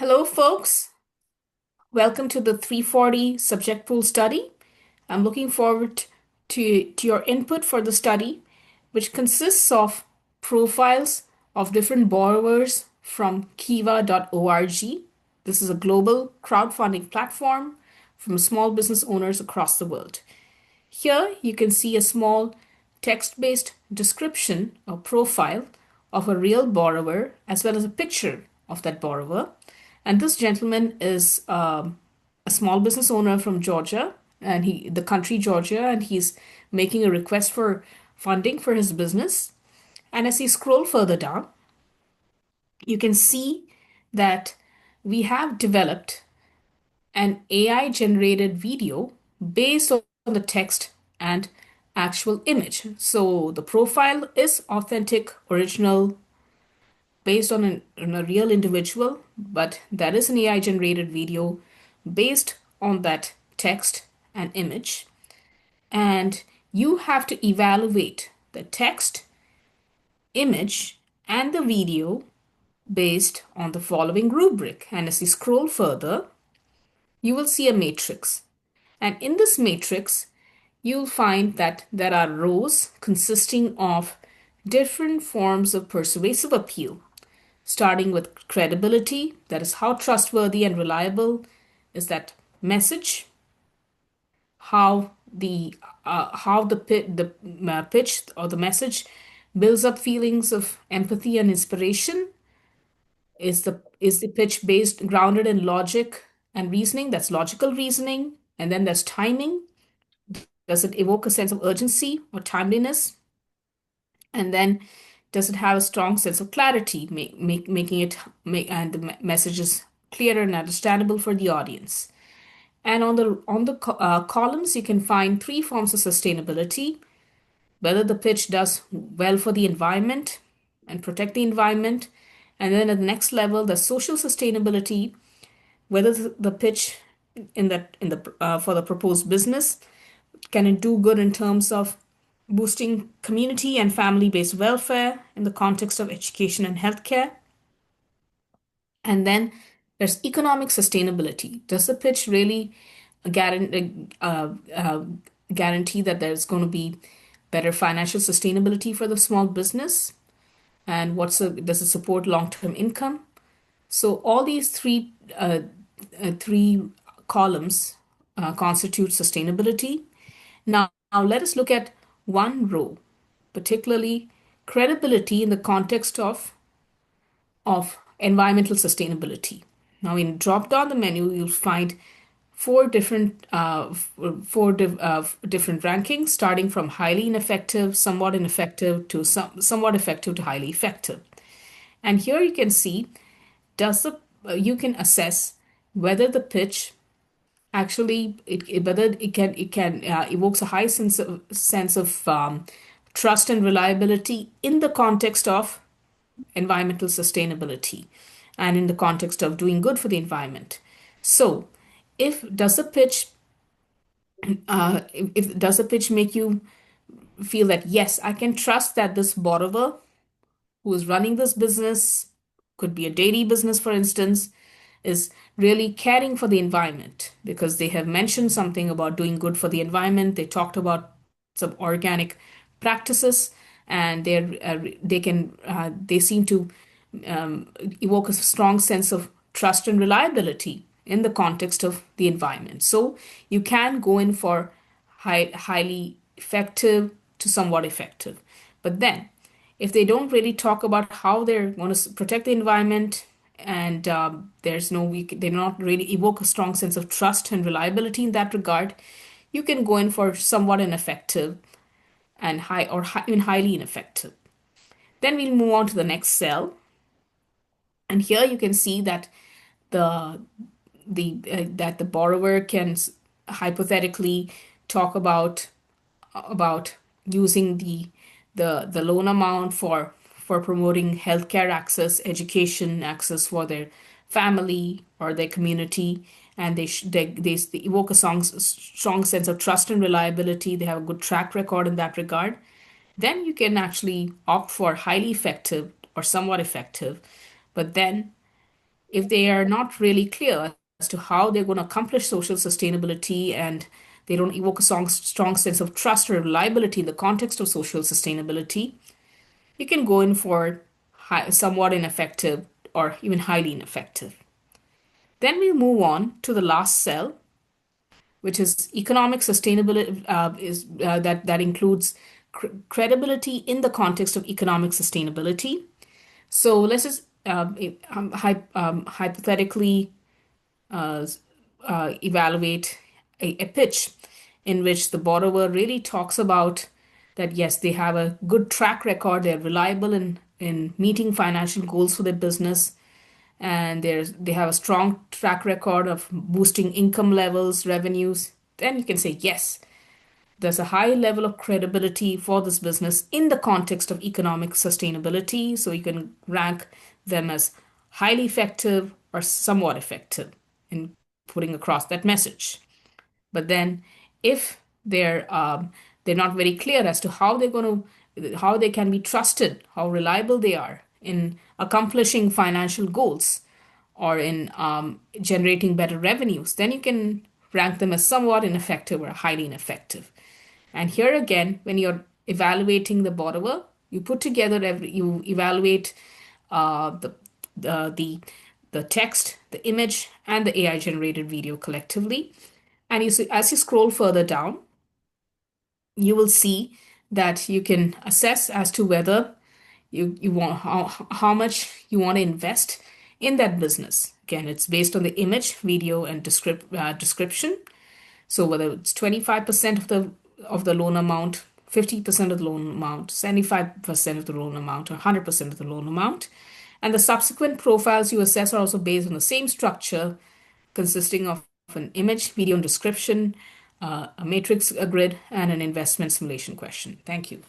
Hello, folks. Welcome to the 340 subject pool study. I'm looking forward to your input for the study, which consists of profiles of different borrowers from kiva.org. This is a global crowdfunding platform from small business owners across the world. Here you can see a small text-based description or profile of a real borrower as well as a picture of that borrower. And this gentleman is a small business owner from Georgia, and the country Georgia, and he's making a request for funding for his business. And as you scroll further down, you can see that we have developed an AI generated video based on the text and actual image. So the profile is authentic, original, based on a real individual, but that is an AI generated video based on that text and image. And you have to evaluate the text, image, and the video based on the following rubric. And as you scroll further, you will see a matrix. And in this matrix, you'll find that there are rows consisting of different forms of persuasive appeal, starting with credibility, that is, how trustworthy and reliable is that message, how the pitch or the message builds up feelings of empathy and inspiration. Is the pitch based grounded in logic and reasoning? That's logical reasoning. And then there's timing. Does it evoke a sense of urgency or timeliness? And then does it have a strong sense of clarity, making it and the message is clearer and understandable for the audience? And on the columns, you can find three forms of sustainability: whether the pitch does well for the environment and protect the environment, and then at the next level, the social sustainability, whether the pitch in the for the proposed business, can it do good in terms of boosting community and family-based welfare in the context of education and healthcare? And then there's economic sustainability. Does the pitch really guarantee guarantee that there's going to be better financial sustainability for the small business? And does it support long-term income? So all these three columns constitute sustainability. Now let us look at one row, particularly credibility in the context of environmental sustainability. Now, in drop down the menu, you'll find four different rankings, starting from highly ineffective, somewhat ineffective to somewhat effective to highly effective. And here you can see does the you can assess whether the pitch actually whether it can evokes a high sense of trust and reliability in the context of environmental sustainability and in the context of doing good for the environment. So, if does the pitch if does the pitch make you feel that yes, I can trust that this borrower who is running this business, could be a dairy business, for instance, is really caring for the environment because they have mentioned something about doing good for the environment. They talked about some organic practices, and they seem to evoke a strong sense of trust and reliability in the context of the environment. So you can go in for highly effective to somewhat effective. But then, if they don't really talk about how they're going to protect the environment, and they do not really evoke a strong sense of trust and reliability in that regard, you can go in for somewhat ineffective and even highly ineffective. Then we'll move on to the next cell, and here you can see that the that the borrower can hypothetically talk about using the loan amount for promoting healthcare access, education access for their family or their community, and they evoke a strong sense of trust and reliability. They have a good track record in that regard. Then you can actually opt for highly effective or somewhat effective. But then if they are not really clear as to how they're going to accomplish social sustainability, and they don't evoke a strong sense of trust or reliability in the context of social sustainability, you can go in for somewhat ineffective or even highly ineffective. Then we move on to the last cell, which is economic sustainability, is that includes credibility in the context of economic sustainability. So let's just hypothetically evaluate a pitch in which the borrower really talks about that yes, they have a good track record, they're reliable in meeting financial goals for their business, and they have a strong track record of boosting income levels, revenues. Then you can say yes, there's a high level of credibility for this business in the context of economic sustainability. So you can rank them as highly effective or somewhat effective in putting across that message. But then, if they're not very clear as to how they can be trusted, how reliable they are in accomplishing financial goals or in generating better revenues, then you can rank them as somewhat ineffective or highly ineffective. And here again, when you're evaluating the borrower, you evaluate the the the text, the image, and the AI generated video collectively. And you see, as you scroll further down, you will see that you can assess as to whether you want how much you want to invest in that business. Again, it's based on the image, video, and description. So whether it's 25% of the loan amount, 50% of the loan amount, 75% of the loan amount, or 100% of the loan amount. And the subsequent profiles you assess are also based on the same structure, consisting of an image, video, and description, a matrix, a grid, and an investment simulation question. Thank you.